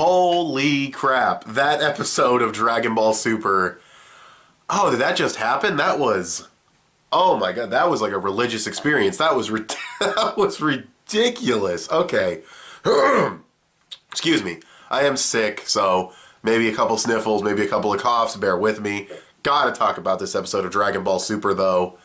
Holy crap. That episode of Dragon Ball Super. Oh, did that just happen? That was... Oh my god, that was like a religious experience. That was, that was ridiculous. Okay. Excuse me. I am sick, so maybe a couple sniffles, maybe a couple of coughs. Bear with me. Gotta talk about this episode of Dragon Ball Super, though.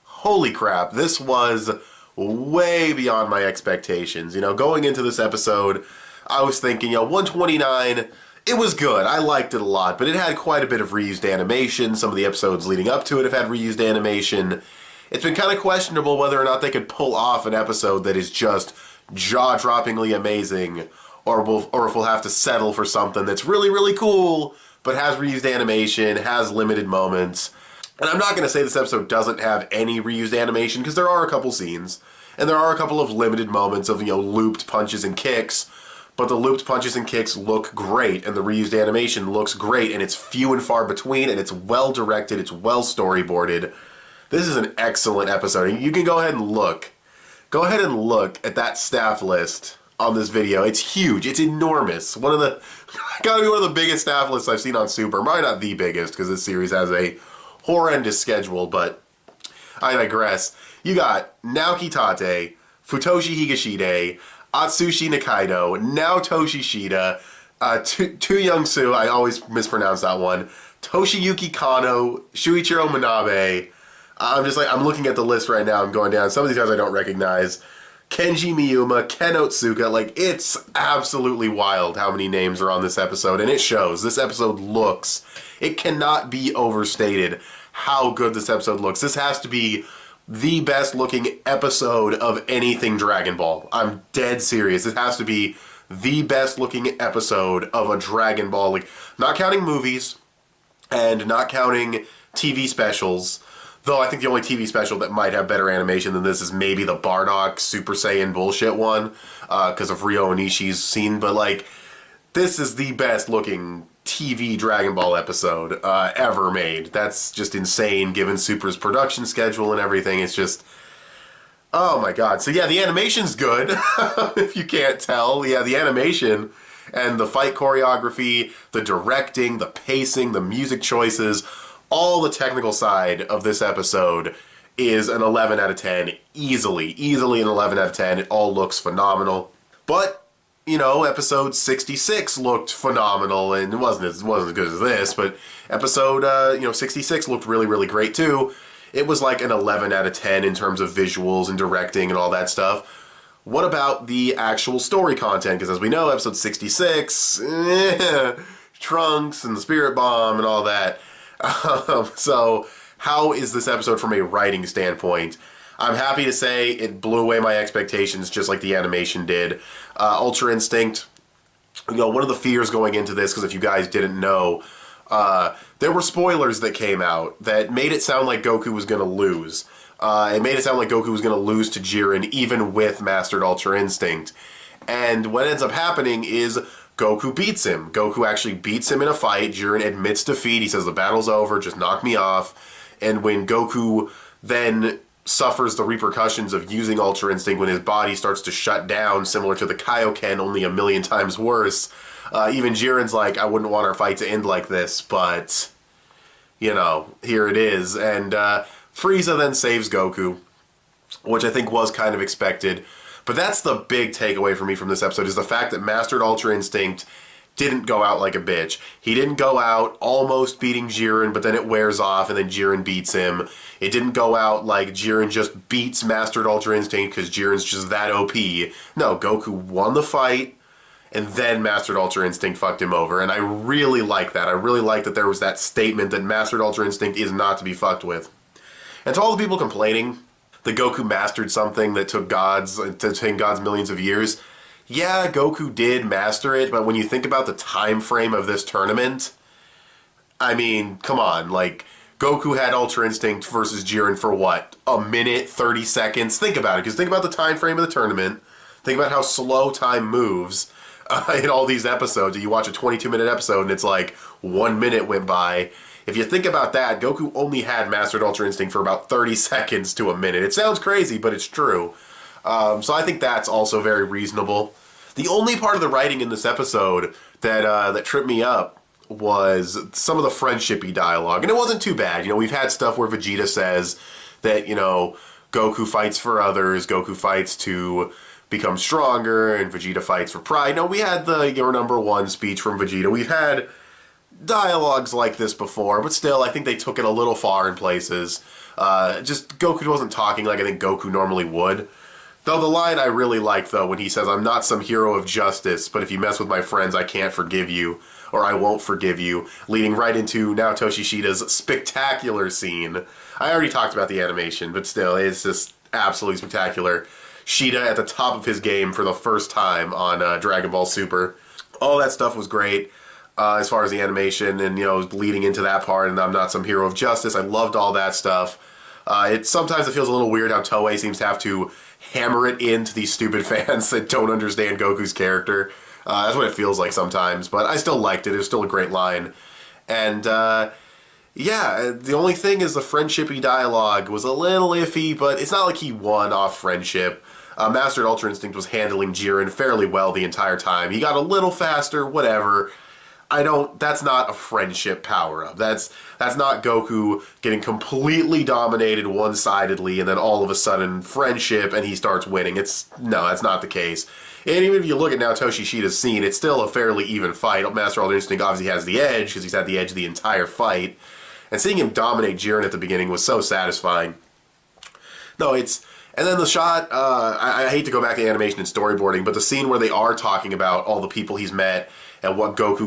Holy crap. This was way beyond my expectations. You know, going into this episode, I was thinking, 129... It was good. I liked it a lot, but it had quite a bit of reused animation. Some of the episodes leading up to it have had reused animation. It's been kind of questionable whether or not they could pull off an episode that is just jaw-droppingly amazing, or if we'll have to settle for something that's really, really cool, but has reused animation, has limited moments. And I'm not going to say this episode doesn't have any reused animation, because there are a couple scenes, and there are a couple of limited moments of, looped punches and kicks. But the looped punches and kicks look great, and the reused animation looks great, and it's few and far between, and it's well directed, it's well storyboarded. This is an excellent episode. You can go ahead and look. Go ahead and look at that staff list on this video. It's huge. It's enormous. Gotta be one of the biggest staff lists I've seen on Super. Probably not the biggest, because this series has a horrendous schedule, but I digress. You got Naoki Tate, Futoshi Higashide, Atsushi Nikaido, Naotoshi Shida, Tu Young-soo, I always mispronounce that one, Toshiyuki Kano, Shuichiro Manabe. I'm looking at the list right now, I'm going down. Some of these guys I don't recognize. Kenji Miyuma, Ken Otsuka, it's absolutely wild how many names are on this episode, and it shows. This episode looks, it cannot be overstated how good this episode looks. This has to be the best looking episode of anything Dragon Ball. I'm dead serious. It has to be the best looking episode of a Dragon Ball. Not counting movies and not counting TV specials. Though I think the only TV special that might have better animation than this is maybe the Bardock Super Saiyan bullshit one. Because of Ryo Onishi's scene. But this is the best looking TV Dragon Ball episode ever made. That's just insane given Super's production schedule and everything. It's just, oh my god. So yeah, the animation's good, if you can't tell. Yeah, the animation and the fight choreography, the directing, the pacing, the music choices, all the technical side of this episode is an 11 out of 10. Easily an 11 out of 10. It all looks phenomenal. But episode 66 looked phenomenal, and it wasn't as good as this, but episode, 66 looked really, really great too. It was like an 11 out of 10 in terms of visuals and directing and all that stuff. What about the actual story content? Because as we know, episode 66, Trunks and the Spirit Bomb and all that. So, how is this episode from a writing standpoint? I'm happy to say it blew away my expectations just like the animation did. Ultra Instinct, one of the fears going into this, because if you guys didn't know, there were spoilers that came out that made it sound like Goku was going to lose. It made it sound like Goku was going to lose to Jiren even with Mastered Ultra Instinct. And what ends up happening is Goku beats him. Goku actually beats him in a fight. Jiren admits defeat. He says the battle's over, just knock me off. And when Goku then suffers the repercussions of using Ultra Instinct, when his body starts to shut down, similar to the Kaioken, only a million times worse. Even Jiren's like, I wouldn't want our fight to end like this, but, here it is. And Frieza then saves Goku, which I think was kind of expected. But that's the big takeaway for me from this episode, is the fact that Mastered Ultra Instinct didn't go out like a bitch. He didn't go out almost beating Jiren, but then it wears off and then Jiren beats him. It didn't go out like Jiren just beats Mastered Ultra Instinct because Jiren's just that OP. No, Goku won the fight, and then Mastered Ultra Instinct fucked him over. And I really like that. I really like that there was that statement that Mastered Ultra Instinct is not to be fucked with. And to all the people complaining that Goku mastered something that took God's millions of years, yeah, Goku did master it, but when you think about the time frame of this tournament, I mean, come on, Goku had Ultra Instinct versus Jiren for what? A minute, 30 seconds? Think about it, because think about the time frame of the tournament. Think about how slow time moves in all these episodes. You watch a 22-minute episode and it's like 1 minute went by. If you think about that, Goku only had Mastered Ultra Instinct for about 30 seconds to a minute. It sounds crazy, but it's true. So I think that's also very reasonable. The only part of the writing in this episode that tripped me up was some of the friendshipy dialogue, and it wasn't too bad. We've had stuff where Vegeta says that Goku fights for others, Goku fights to become stronger, and Vegeta fights for pride. No, we had the "You're number one" speech from Vegeta. We've had dialogues like this before, but still, I think they took it a little far in places. Just Goku wasn't talking like I think Goku normally would. Though the line I really like, though, when he says, "I'm not some hero of justice, but if you mess with my friends, I can't forgive you, or I won't forgive you," leading right into Naotoshi Shida's spectacular scene. I already talked about the animation, but still, it's just absolutely spectacular. Shida at the top of his game for the first time on Dragon Ball Super. All that stuff was great. As far as the animation and, leading into that part, and I'm not some hero of justice. I loved all that stuff. Sometimes it feels a little weird how Toei seems to have to hammer it into these stupid fans that don't understand Goku's character. That's what it feels like sometimes, but I still liked it. It was still a great line. And, the only thing is the friendshipy dialogue was a little iffy, but it's not like he won off friendship. Mastered Ultra Instinct was handling Jiren fairly well the entire time. He got a little faster, whatever. That's not a friendship power-up. That's not Goku getting completely dominated one-sidedly and then all of a sudden friendship and he starts winning. No, that's not the case. And even if you look at Naotoshi Shida's scene, it's still a fairly even fight. Master Ultra Instinct obviously has the edge because he's had the edge the entire fight. And seeing him dominate Jiren at the beginning was so satisfying. And then the shot, I hate to go back to animation and storyboarding, but the scene where they are talking about all the people he's met and what got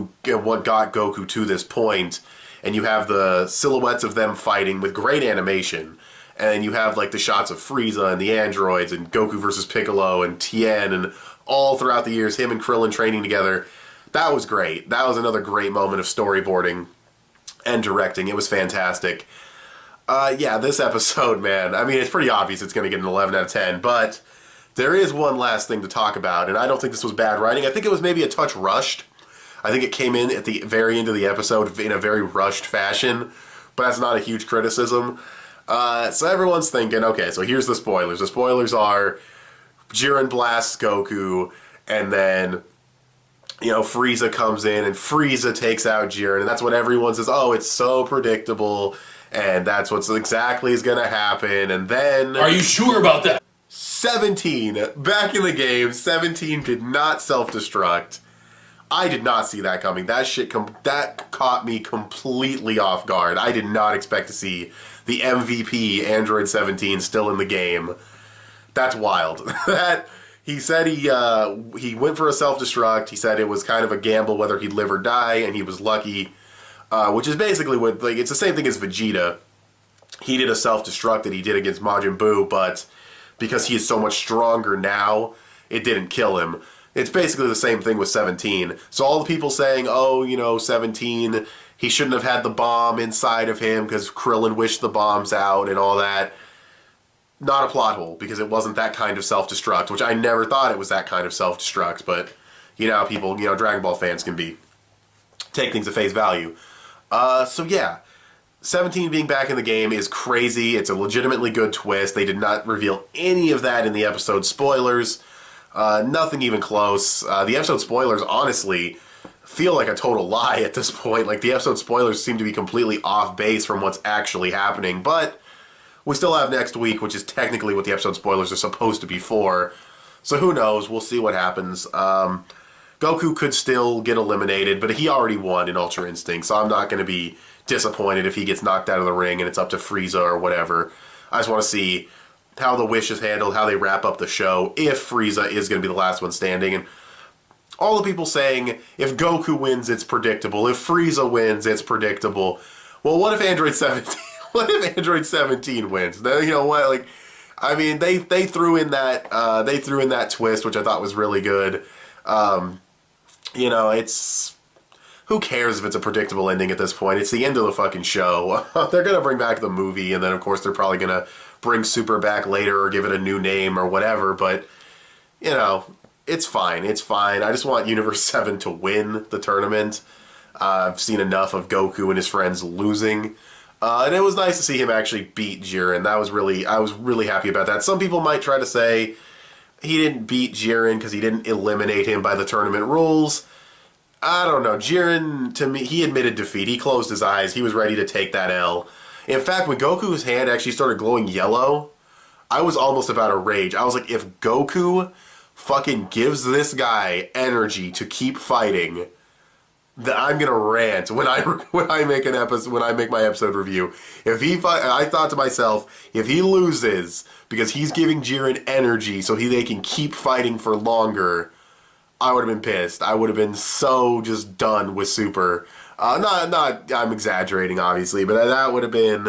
Goku to this point, and you have the silhouettes of them fighting with great animation, and you have like the shots of Frieza and the androids and Goku versus Piccolo and Tien and all throughout the years, him and Krillin training together. That was great. That was another great moment of storyboarding and directing. It was fantastic. This episode, man, I mean, it's pretty obvious it's going to get an 11 out of 10, but there is one last thing to talk about, and I don't think this was bad writing. I think it was maybe a touch rushed. I think it came in at the very end of the episode in a very rushed fashion, but that's not a huge criticism. So everyone's thinking, okay, so here's the spoilers. The spoilers are Jiren blasts Goku, and then Frieza comes in, and Frieza takes out Jiren, and that's what everyone says, oh, it's so predictable, and that's what's exactly is going to happen, and then... Are you sure about that? 17, back in the game, 17 did not self-destruct. I did not see that coming. That caught me completely off guard. I did not expect to see the MVP, Android 17, still in the game. That's wild. He said he went for a self-destruct. He said it was kind of a gamble whether he'd live or die, and he was lucky. Which is basically what, it's the same thing as Vegeta. He did a self-destruct that he did against Majin Buu, but because he is so much stronger now, it didn't kill him. It's basically the same thing with 17. So all the people saying, 17, he shouldn't have had the bomb inside of him because Krillin wished the bombs out and all that. Not a plot hole, because it wasn't that kind of self-destruct, which I never thought it was that kind of self-destruct, but people, Dragon Ball fans can take things at face value. 17 being back in the game is crazy. It's a legitimately good twist. They did not reveal any of that in the episode spoilers. Nothing even close. The episode spoilers, honestly, feel like a total lie at this point. Like, the episode spoilers seem to be completely off base from what's actually happening, but we still have next week, which is technically what the episode spoilers are supposed to be for. So who knows? We'll see what happens. Goku could still get eliminated, but he already won in Ultra Instinct, so I'm not going to be disappointed if he gets knocked out of the ring and it's up to Frieza or whatever. I just want to see how the Wish is handled, how they wrap up the show, if Frieza is going to be the last one standing. And all the people saying, if Goku wins, it's predictable. If Frieza wins, it's predictable. Well, what if Android 17... What if Android 17 wins? You know what? They threw in that twist, which I thought was really good. It's... Who cares if it's a predictable ending at this point? It's the end of the fucking show. They're going to bring back the movie, and then, of course, they're probably going to bring Super back later or give it a new name or whatever, but, it's fine. It's fine. I just want Universe 7 to win the tournament. I've seen enough of Goku and his friends losing. And it was nice to see him actually beat Jiren. I was really happy about that. Some people might try to say he didn't beat Jiren because he didn't eliminate him by the tournament rules. I don't know. Jiren, to me, he admitted defeat. He closed his eyes. He was ready to take that L. In fact, when Goku's hand actually started glowing yellow, I was almost about to rage. I was like, if Goku fucking gives this guy energy to keep fighting, that I'm gonna rant when I make my episode review. If I thought to myself, if he loses because he's giving Jiren energy so they can keep fighting for longer, I would have been pissed. I would have been so just done with Super. I'm exaggerating, obviously, but that would have been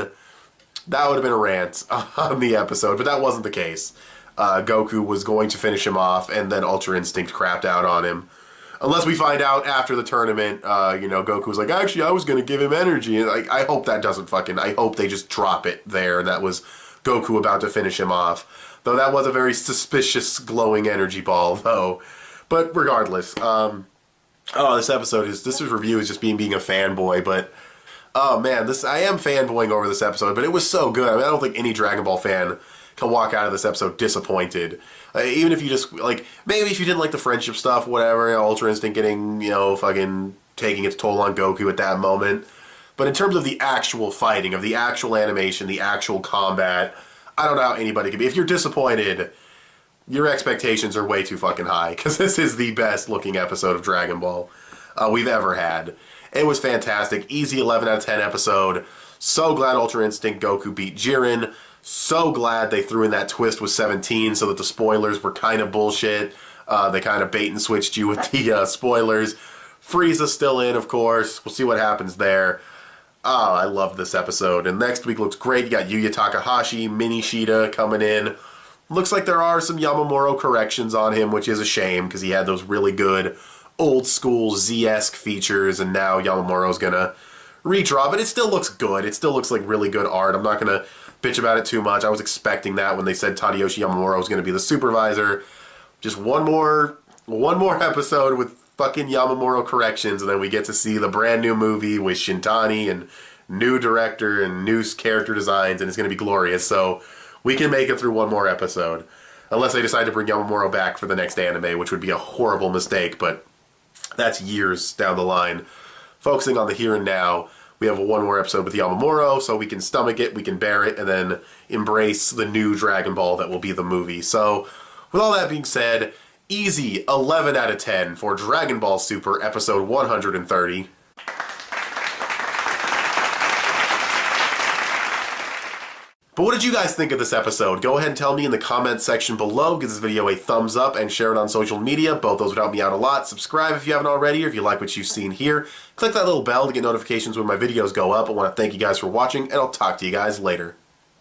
a rant on the episode. But that wasn't the case. Goku was going to finish him off, and then Ultra Instinct crapped out on him. Unless we find out after the tournament, Goku was like, actually, I was going to give him energy. And I hope that doesn't I hope they just drop it there. And that was Goku about to finish him off. Though that was a very suspicious glowing energy ball, though. But regardless, this review is just being a fanboy. But, oh man, I am fanboying over this episode. But it was so good. I mean, I don't think any Dragon Ball fan can walk out of this episode disappointed. Even if you just, maybe if you didn't like the friendship stuff, whatever, Ultra Instinct getting, fucking taking its toll on Goku at that moment. But in terms of the actual fighting, of the actual animation, the actual combat, I don't know how anybody could be. If you're disappointed, your expectations are way too fucking high, because this is the best looking episode of Dragon Ball we've ever had. It was fantastic. Easy 11 out of 10 episode. So glad Ultra Instinct Goku beat Jiren. So glad they threw in that twist with 17 so that the spoilers were kind of bullshit. They kind of bait and switched you with the spoilers. Frieza's still in, of course. We'll see what happens there. Oh, I love this episode. And next week looks great. You got Yuya Takahashi, Mini Shida coming in. Looks like there are some Yamamuro corrections on him, which is a shame because he had those really good old school Z-esque features, and now Yamamuro's gonna redraw, but it still looks good. It still looks like really good art. I'm not gonna bitch about it too much. I was expecting that when they said Tadayoshi Yamamuro was gonna be the supervisor. Just one more episode with fucking Yamamuro corrections, and then we get to see the brand new movie with Shintani and new director and new character designs, and it's gonna be glorious. So we can make it through one more episode. Unless they decide to bring Yamamuro back for the next anime, which would be a horrible mistake, but that's years down the line. Focusing on the here and now, we have one more episode with Yamamuro, so we can stomach it, we can bear it, and then embrace the new Dragon Ball that will be the movie. So, with all that being said, easy 11 out of 10 for Dragon Ball Super episode 130. But what did you guys think of this episode? Go ahead and tell me in the comments section below. Give this video a thumbs up and share it on social media. Both those would help me out a lot. Subscribe if you haven't already, or if you like what you've seen here. Click that little bell to get notifications when my videos go up. I want to thank you guys for watching, and I'll talk to you guys later.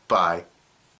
Bye.